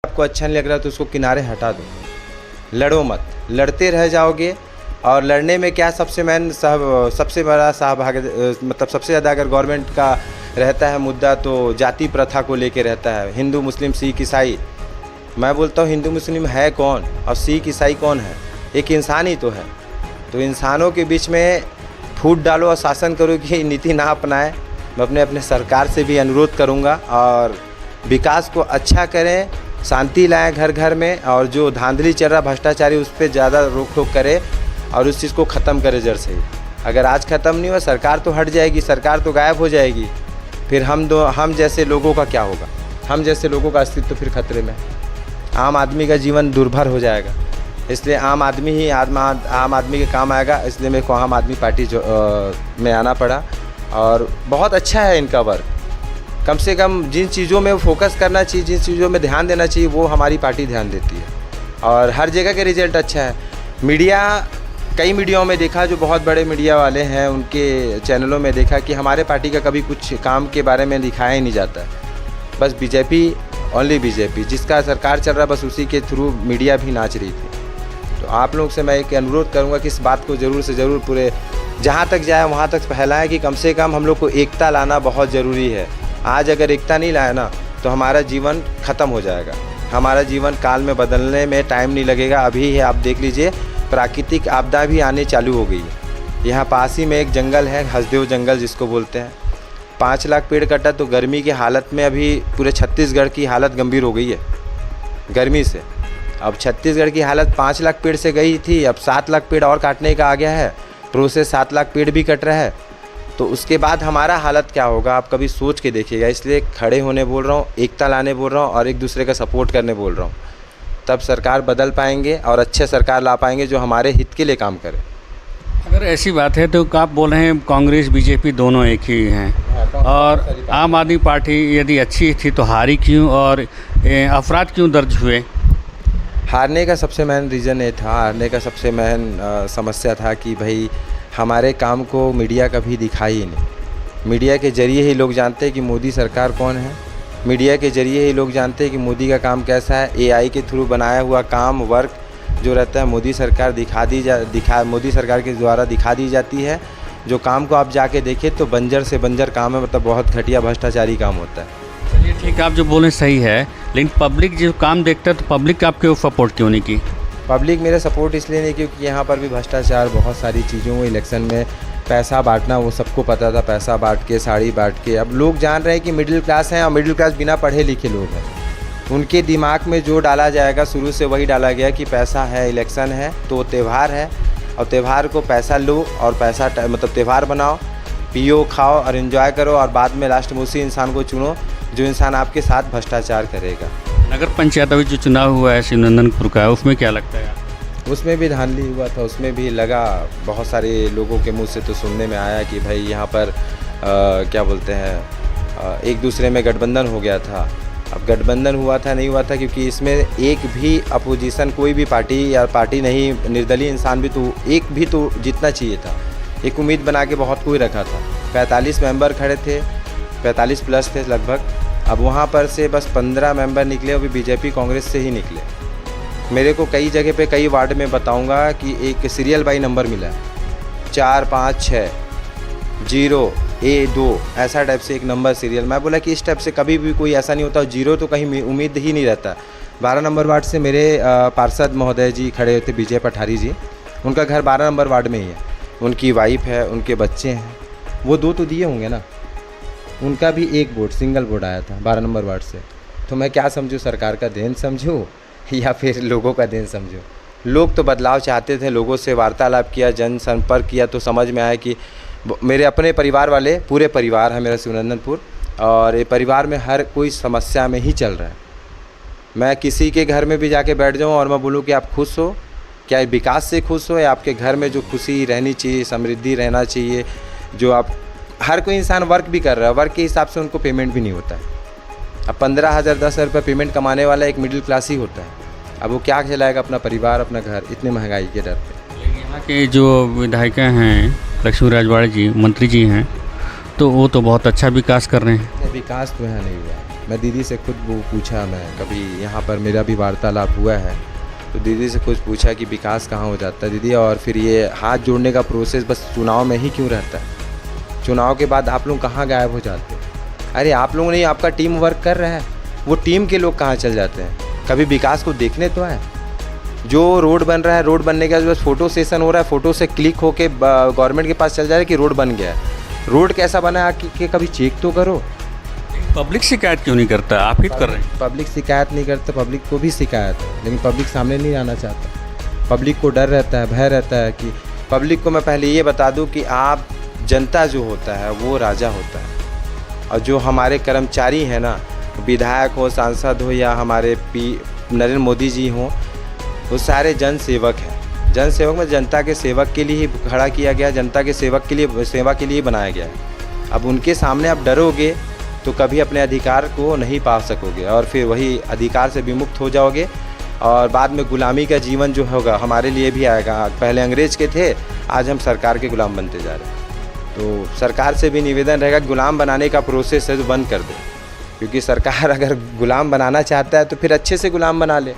आपको अच्छा नहीं लग रहा तो उसको किनारे हटा दो, लड़ो मत। लड़ते रह जाओगे और लड़ने में क्या सबसे सबसे बड़ा मतलब सबसे ज़्यादा अगर गवर्नमेंट का रहता है मुद्दा तो जाति प्रथा को लेके रहता है। हिंदू मुस्लिम सिख ईसाई, मैं बोलता हूँ हिंदू मुस्लिम है कौन और सिख ईसाई कौन है? एक इंसान ही तो है। तो इंसानों के बीच में फूट डालो और शासन करो की नीति ना अपनाए। मैं अपने सरकार से भी अनुरोध करूँगा और विकास को अच्छा करें, शांति लाएं घर घर में, और जो धांधली चल रहा भ्रष्टाचारी उस पर ज़्यादा रोक टोक करे और उस चीज़ को ख़त्म करे जड़ से ही। अगर आज ख़त्म नहीं हुआ सरकार तो हट जाएगी, सरकार तो गायब हो जाएगी, फिर हम जैसे लोगों का क्या होगा? हम जैसे लोगों का अस्तित्व फिर खतरे में। आम आदमी का जीवन दुर्भर हो जाएगा। इसलिए आम आदमी ही आम आदमी के काम आएगा। इसलिए मेरे को आम आदमी पार्टी में आना पड़ा और बहुत अच्छा है इनका वर्क। कम से कम जिन चीज़ों में फोकस करना चाहिए, जिन चीज़ों में ध्यान देना चाहिए, वो हमारी पार्टी ध्यान देती है और हर जगह के रिजल्ट अच्छा है। मीडिया, कई मीडियाओं में देखा, जो बहुत बड़े मीडिया वाले हैं उनके चैनलों में देखा कि हमारे पार्टी का कभी कुछ काम के बारे में दिखाया ही नहीं जाता। बस बीजेपी, ओनली बीजेपी, जिसका सरकार चल रहा बस उसी के थ्रू मीडिया भी नाच रही थी। तो आप लोग से मैं एक अनुरोध करूँगा कि इस बात को ज़रूर से ज़रूर पूरे जहाँ तक जाए वहाँ तक फैलाएं कि कम से कम हम लोग को एकता लाना बहुत ज़रूरी है। आज अगर एकता नहीं लाया ना तो हमारा जीवन ख़त्म हो जाएगा। हमारा जीवन काल में बदलने में टाइम नहीं लगेगा। अभी है, आप देख लीजिए, प्राकृतिक आपदा भी आने चालू हो गई है। यहाँ पास ही में एक जंगल है, हसदेव जंगल जिसको बोलते हैं। 5 लाख पेड़ कटा तो गर्मी की हालत में अभी पूरे छत्तीसगढ़ की हालत गंभीर हो गई है गर्मी से। अब छत्तीसगढ़ की हालत 5 लाख पेड़ से गई थी, अब 7 लाख पेड़ और काटने का आ गया है प्रोसेस। 7 लाख पेड़ भी कट रहा है तो उसके बाद हमारा हालत क्या होगा आप कभी सोच के देखिएगा। इसलिए खड़े होने बोल रहा हूँ, एकता लाने बोल रहा हूँ और एक दूसरे का सपोर्ट करने बोल रहा हूँ। तब सरकार बदल पाएंगे और अच्छे सरकार ला पाएंगे जो हमारे हित के लिए काम करे। अगर ऐसी बात है तो आप बोल रहे हैं कांग्रेस बीजेपी दोनों एक ही हैं, और आम आदमी पार्टी यदि अच्छी थी तो हारी क्यों और अपराध क्यों दर्ज हुए? हारने का सबसे मेन रीज़न ये था, हारने का सबसे मेन समस्या था कि भाई हमारे काम को मीडिया कभी दिखाई ही नहीं। मीडिया के ज़रिए ही लोग जानते हैं कि मोदी सरकार कौन है। मीडिया के ज़रिए ही लोग जानते हैं कि मोदी का काम कैसा है। एआई के थ्रू बनाया हुआ काम वर्क जो रहता है मोदी सरकार मोदी सरकार के द्वारा दिखा दी जाती है। जो काम को आप जाके देखें तो बंजर से बंजर काम है, मतलब बहुत घटिया भ्रष्टाचारी काम होता है। चलिए ठीक है, आप जो बोलें सही है, लेकिन पब्लिक जो काम देखता है तो पब्लिक आपके सपोर्ट क्यों नहीं की? पब्लिक मेरा सपोर्ट इसलिए नहीं क्योंकि यहाँ पर भी भ्रष्टाचार बहुत सारी चीज़ों में, इलेक्शन में पैसा बांटना वो सबको पता था। पैसा बांट के, साड़ी बांट के, अब लोग जान रहे हैं कि मिडिल क्लास हैं और मिडिल क्लास बिना पढ़े लिखे लोग हैं। उनके दिमाग में जो डाला जाएगा शुरू से वही डाला गया कि पैसा है, इलेक्शन है तो त्यौहार है और त्यौहार को पैसा लो और पैसा मतलब त्यौहार बनाओ, पियो, खाओ और एंजॉय करो और बाद में लास्ट में उसी इंसान को चुनो जो इंसान आपके साथ भ्रष्टाचार करेगा। नगर पंचायत अभी जो चुनाव हुआ है शिवनंदनपुर का, उसमें क्या लगता है? उसमें भी धांधली हुआ था, उसमें भी लगा, बहुत सारे लोगों के मुंह से तो सुनने में आया कि भाई यहाँ पर क्या बोलते हैं एक दूसरे में गठबंधन हो गया था। अब गठबंधन हुआ था नहीं हुआ था क्योंकि इसमें एक भी अपोजिशन कोई भी पार्टी या पार्टी नहीं, निर्दलीय इंसान भी तो एक भी तो जीतना चाहिए था। एक उम्मीद बना के बहुत कोई रखा था। 45 मेंबर खड़े थे, 45 प्लस थे लगभग। अब वहाँ पर से बस 15 मेंबर निकले, अभी बीजेपी कांग्रेस से ही निकले। मेरे को कई जगह पे कई वार्ड में बताऊंगा कि एक सीरियल बाई नंबर मिला, 4 5 6 0 A2 ऐसा टाइप से एक नंबर सीरियल। मैं बोला कि इस टाइप से कभी भी कोई ऐसा नहीं होता, 0 तो कहीं उम्मीद ही नहीं रहता। 12 नंबर वार्ड से मेरे पार्षद महोदय जी खड़े हुए थे, विजय पठारी जी, उनका घर 12 नंबर वार्ड में ही है। उनकी वाइफ है, उनके बच्चे हैं, वो 2 तो दिए होंगे ना। उनका भी एक वोट, सिंगल वोट आया था 12 नंबर वार्ड से। तो मैं क्या समझूँ, सरकार का देन समझूँ या फिर लोगों का देन समझूँ? लोग तो बदलाव चाहते थे, लोगों से वार्तालाप किया, जनसंपर्क किया तो समझ में आया कि मेरे अपने परिवार वाले, पूरे परिवार है मेरा शिवनंदनपुर, और ये परिवार में हर कोई समस्या में ही चल रहा है। मैं किसी के घर में भी जाके बैठ जाऊँ और मैं बोलूँ कि आप खुश हो, क्या विकास से खुश हो, या आपके घर में जो खुशी रहनी चाहिए, समृद्धि रहना चाहिए, जो आप हर कोई इंसान वर्क भी कर रहा है, वर्क के हिसाब से उनको पेमेंट भी नहीं होता है। अब 15,000 10,000 रुपये पेमेंट कमाने वाला एक मिडिल क्लास ही होता है। अब वो क्या चलाएगा अपना परिवार, अपना घर, इतने महंगाई के डर पे। यहाँ के जो विधायिका हैं लक्ष्मी राजवाड़े जी, मंत्री जी हैं, तो वो तो बहुत अच्छा विकास कर रहे हैं। विकास तो यहाँ नहीं हुआ। मैं दीदी से खुद वो पूछा, मैं कभी यहाँ पर मेरा भी वार्तालाप हुआ है, तो दीदी से कुछ पूछा कि विकास कहाँ हो जाता है दीदी, और फिर ये हाथ जोड़ने का प्रोसेस बस चुनाव में ही क्यों रहता है? चुनाव के बाद आप लोग कहाँ गायब हो जाते हैं? अरे आप लोग नहीं, आपका टीम वर्क कर रहा है, वो टीम के लोग कहाँ चल जाते हैं? कभी विकास को देखने तो आए? जो रोड बन रहा है, रोड बनने के बाद बस फोटो सेशन हो रहा है, फ़ोटो से क्लिक होके गवर्नमेंट के पास चल जा रहा है कि रोड बन गया है। रोड कैसा बना है कि कभी चेक तो करो। पब्लिक शिकायत क्यों नहीं करता? आप ही तो कर रहे हैं। पब्लिक शिकायत नहीं करता, पब्लिक को भी शिकायत है, लेकिन पब्लिक सामने नहीं आना चाहता। पब्लिक को डर रहता है, भय रहता है कि पब्लिक को मैं पहले ये बता दूं कि आप जनता जो होता है वो राजा होता है, और जो हमारे कर्मचारी हैं ना, विधायक हो, सांसद हो, या हमारे नरेंद्र मोदी जी हों, वो सारे जन सेवक हैं। जन सेवक में जनता के सेवक के लिए ही खड़ा किया गया, जनता के सेवक के लिए, सेवा के लिए बनाया गया है। अब उनके सामने आप डरोगे तो कभी अपने अधिकार को नहीं पा सकोगे, और फिर वही अधिकार से विमुक्त हो जाओगे, और बाद में गुलामी का जीवन जो होगा हमारे लिए भी आएगा। पहले अंग्रेज के थे, आज हम सरकार के गुलाम बनते जा रहे हैं। तो सरकार से भी निवेदन रहेगा, गुलाम बनाने का प्रोसेस है तो बंद कर दो, क्योंकि सरकार अगर गुलाम बनाना चाहता है तो फिर अच्छे से गुलाम बना ले।